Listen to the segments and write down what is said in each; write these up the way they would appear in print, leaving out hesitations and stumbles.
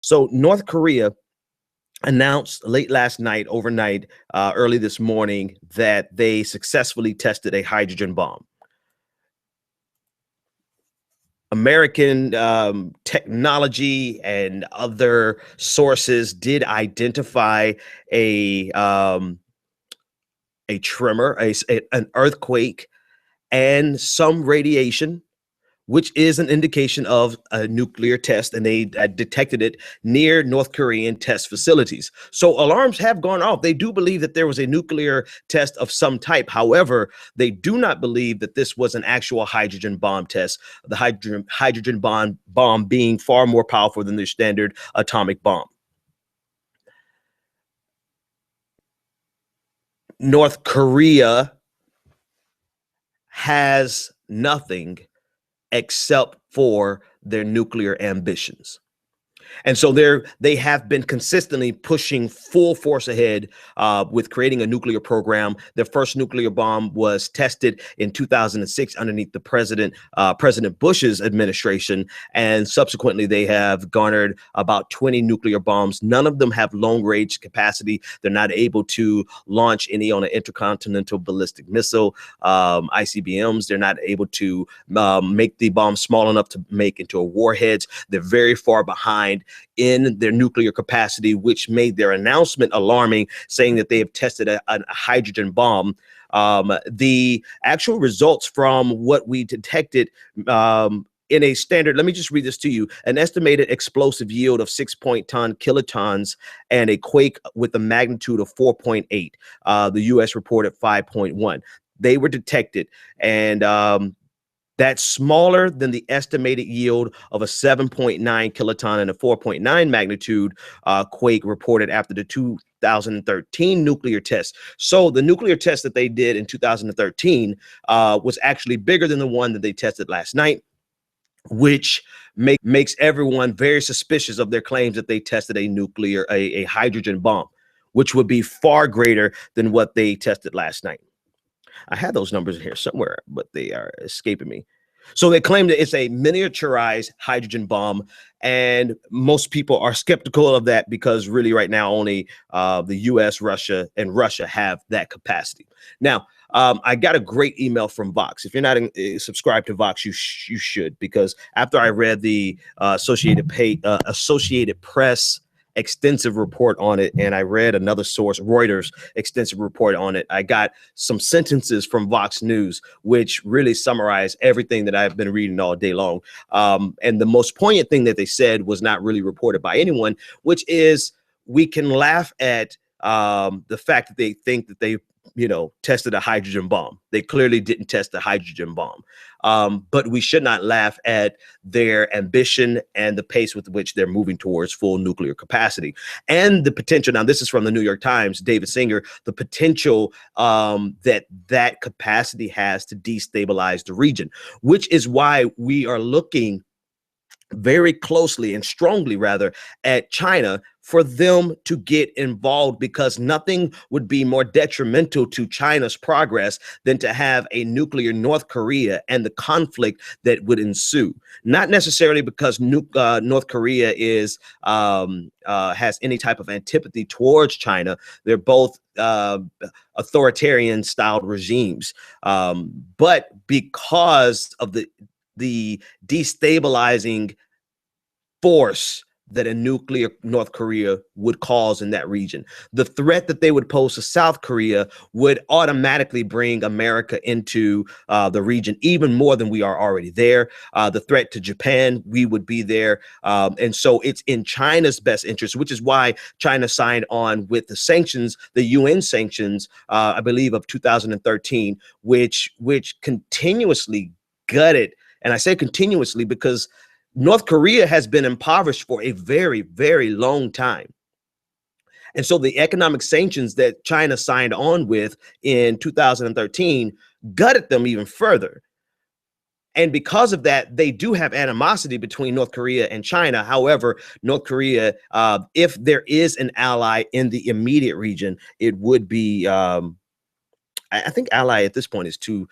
So North Korea announced late last night, overnight, early this morning, that they successfully tested a hydrogen bomb. American technology and other sources did identify a um, a tremor, an earthquake, and some radiation, which is an indication of a nuclear test, and they detected it near North Korean test facilities. So alarms have gone off. They do believe that there was a nuclear test of some type. However, they do not believe that this was an actual hydrogen bomb test, the hydrogen bomb being far more powerful than the standard atomic bomb. North Korea has nothing except for their nuclear ambitions. And so they have been consistently pushing full force ahead with creating a nuclear program. Their first nuclear bomb was tested in 2006 underneath the President Bush's administration, and subsequently they have garnered about 20 nuclear bombs. None of them have long range capacity. They're not able to launch any on an intercontinental ballistic missile, ICBMs. They're not able to make the bomb small enough to make into a warheads. They're very far behind in their nuclear capacity, which made their announcement alarming, saying that they have tested a hydrogen bomb. The actual results from what we detected in a standard, let me just read this to you, an estimated explosive yield of 6 kilotons and a quake with a magnitude of 4.8. The U.S. reported 5.1. They were detected, and that's smaller than the estimated yield of a 7.9 kiloton and a 4.9 magnitude quake reported after the 2013 nuclear test. So the nuclear test that they did in 2013 was actually bigger than the one that they tested last night, which makes everyone very suspicious of their claims that they tested a hydrogen bomb, which would be far greater than what they tested last night. I had those numbers in here somewhere, but they are escaping me. So they claim that it's a miniaturized hydrogen bomb, and most people are skeptical of that because really right now only the U.S., Russia have that capacity. Now, I got a great email from Vox. If you're not subscribed to Vox, you should, because after I read the Associated Press extensive report on it, and I read another source, Reuters, extensive report on it, I got some sentences from Vox News which really summarize everything that I've been reading all day long. And the most poignant thing that they said was not really reported by anyone, which is we can laugh at the fact that they think that they tested a hydrogen bomb. They clearly didn't test a hydrogen bomb. But we should not laugh at their ambition and the pace with which they're moving towards full nuclear capacity and the potential. Now, this is from the New York Times, David Singer, the potential that capacity has to destabilize the region, which is why we are looking very closely and strongly rather at China for them to get involved, because nothing would be more detrimental to China's progress than to have a nuclear North Korea and the conflict that would ensue. Not necessarily because North Korea has any type of antipathy towards China. They're both authoritarian styled regimes, but because of the destabilizing force that a nuclear North Korea would cause in that region. The threat that they would pose to South Korea would automatically bring America into the region even more than we are already there. The threat to Japan, we would be there. And so it's in China's best interest, which is why China signed on with the sanctions, the UN sanctions, I believe of 2013, which continuously gutted. And I say continuously because North Korea has been impoverished for a very, very long time. And so the economic sanctions that China signed on with in 2013 gutted them even further. And because of that, they do have animosity between North Korea and China. However, North Korea, if there is an ally in the immediate region, it would be I think ally at this point is too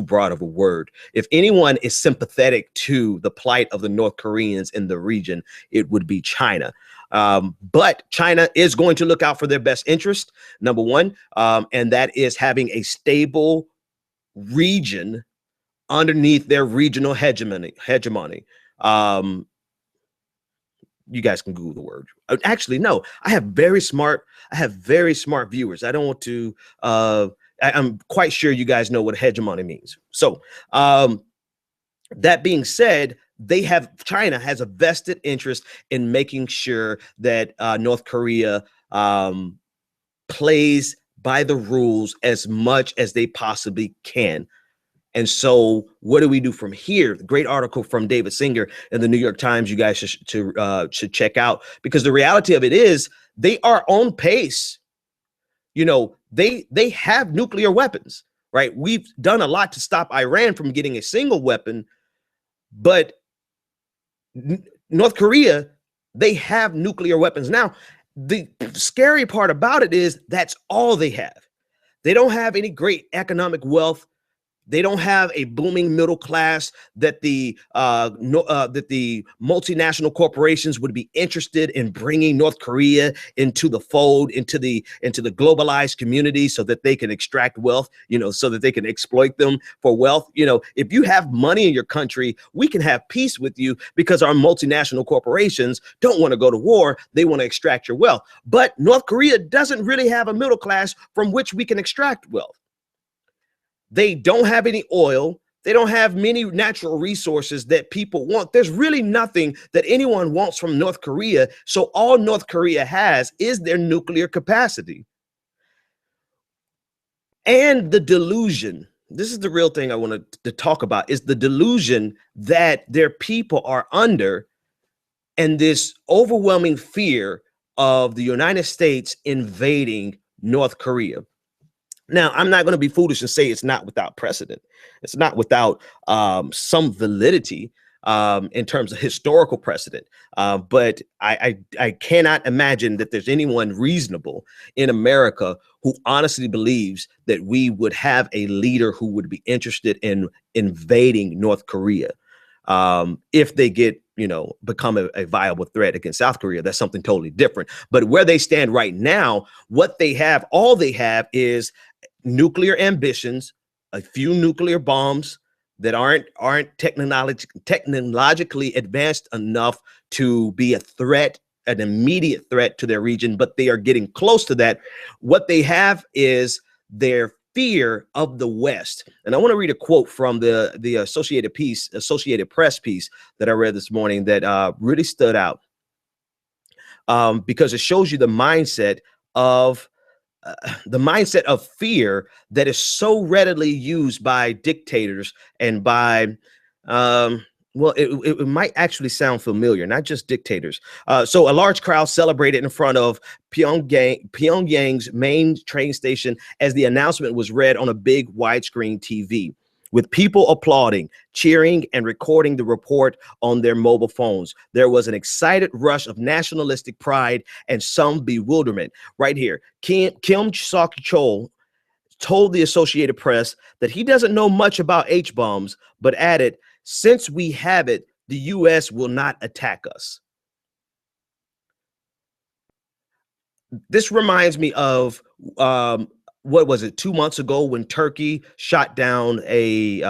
broad of a word. If anyone is sympathetic to the plight of the North Koreans in the region, it would be China. But China is going to look out for their best interest, number one, and that is having a stable region underneath their regional hegemony. You guys can Google the word. Actually, no, I have very smart viewers. I don't want to, I'm quite sure you guys know what hegemony means. So that being said, China has a vested interest in making sure that North Korea plays by the rules as much as they possibly can. And so what do we do from here? The great article from David Singer in the New York Times, you guys should check out, because the reality of it is they are on pace. You know, they have nuclear weapons, right? We've done a lot to stop Iran from getting a single weapon, but North Korea, they have nuclear weapons. Now, the scary part about it is that's all they have. They don't have any great economic wealth. They don't have a booming middle class that the multinational corporations would be interested in bringing North Korea into the fold, into the globalized community, so that they can extract wealth, you know, so that they can exploit them for wealth. You know, if you have money in your country, we can have peace with you because our multinational corporations don't want to go to war. They want to extract your wealth. But North Korea doesn't really have a middle class from which we can extract wealth. They don't have any oil. They don't have many natural resources that people want. There's really nothing that anyone wants from North Korea. So all North Korea has is their nuclear capacity. And the delusion, this is the real thing I wanted to talk about, is the delusion that their people are under, and this overwhelming fear of the United States invading North Korea. Now, I'm not going to be foolish and say it's not without precedent. It's not without some validity in terms of historical precedent. But I cannot imagine that there's anyone reasonable in America who honestly believes that we would have a leader who would be interested in invading North Korea. If they get, you know, become a viable threat against South Korea, that's something totally different. But where they stand right now, what they have, all they have is nuclear ambitions, a few nuclear bombs that aren't technologically advanced enough to be a threat, an immediate threat to their region, but they are getting close to that. What they have is their fear of the West. And I want to read a quote from the Associated Press piece that I read this morning that really stood out, because it shows you the mindset of fear that is so readily used by dictators and by, well, it might actually sound familiar, not just dictators. So a large crowd celebrated in front of Pyongyang's main train station as the announcement was read on a big widescreen TV, with people applauding, cheering, and recording the report on their mobile phones. There was an excited rush of nationalistic pride and some bewilderment. Right here, Kim Sok-chol told the Associated Press that he doesn't know much about H-bombs, but added, "Since we have it, the U.S. will not attack us." This reminds me of what was it, 2 months ago when Turkey shot down a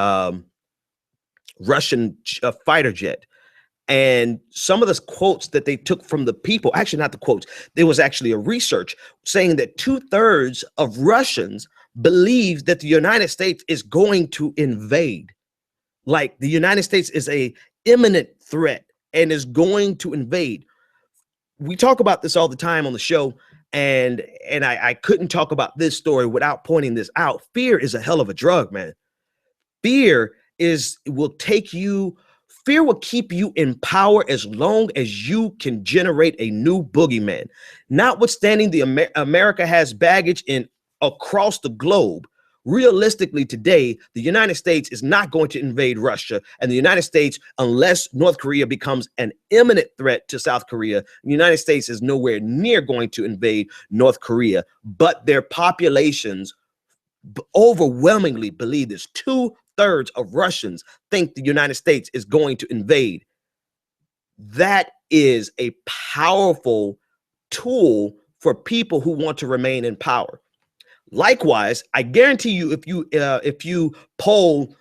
Russian fighter jet. And some of the quotes that they took from the people, actually not the quotes, there was actually a research saying that 2/3 of Russians believe that the United States is going to invade. Like the United States is a imminent threat and is going to invade. We talk about this all the time on the show, and I couldn't talk about this story without pointing this out. Fear is a hell of a drug, man. Fear will keep you in power as long as you can generate a new boogeyman. Notwithstanding America has baggage across the globe. Realistically, today, the United States is not going to invade Russia, and the United States, unless North Korea becomes an imminent threat to South Korea, the United States is nowhere near going to invade North Korea, but their populations overwhelmingly believe this. 2/3 of Russians think the United States is going to invade. That is a powerful tool for people who want to remain in power. Likewise, I guarantee you, if you poll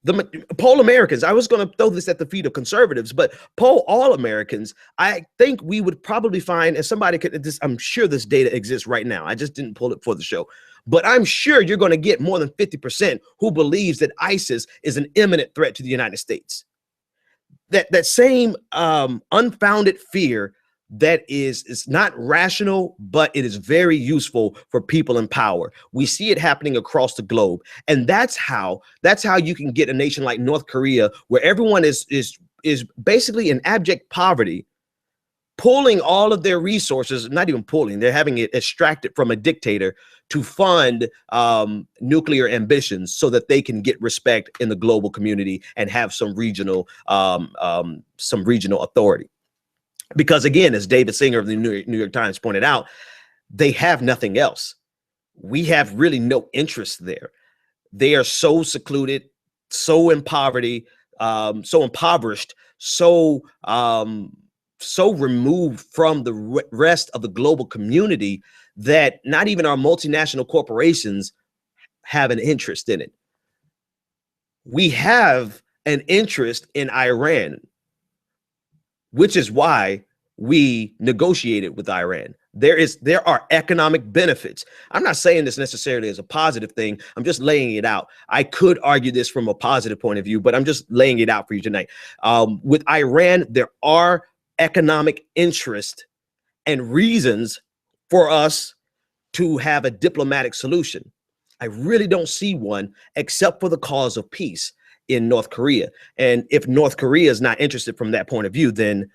the poll Americans, I was going to throw this at the feet of conservatives, but poll all Americans, I think we would probably find, and somebody could, this, I'm sure this data exists right now. I just didn't pull it for the show, but I'm sure you're going to get more than 50% who believes that ISIS is an imminent threat to the United States. That same unfounded fear that is not rational, but it is very useful for people in power. We see it happening across the globe, and that's how you can get a nation like North Korea, where everyone is basically in abject poverty, pulling all of their resources, not even pulling, they're having it extracted from a dictator to fund nuclear ambitions so that they can get respect in the global community and have some regional authority. Because again, as David Singer of the New York Times pointed out, they have nothing else. We have really no interest there. They are so secluded, so in poverty, so impoverished, so removed from the rest of the global community that not even our multinational corporations have an interest in it. We have an interest in Iran, which is why we negotiated with Iran. There are economic benefits. I'm not saying this necessarily as a positive thing. I'm just laying it out. I could argue this from a positive point of view, but I'm just laying it out for you tonight. With Iran, there are economic interest and reasons for us to have a diplomatic solution. I really don't see one except for the cause of peace in North Korea. And if North Korea is not interested from that point of view, then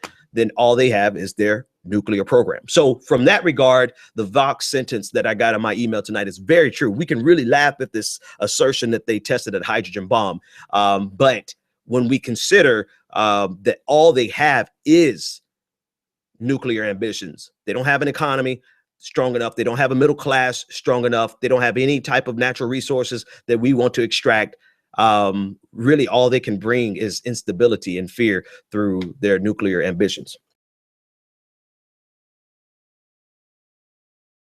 all they have is their nuclear program. So from that regard, the Vox sentence that I got in my email tonight is very true. We can really laugh at this assertion that they tested a hydrogen bomb. But when we consider that all they have is nuclear ambitions, they don't have an economy strong enough. They don't have a middle class strong enough. They don't have any type of natural resources that we want to extract. Really all they can bring is instability and fear through their nuclear ambitions.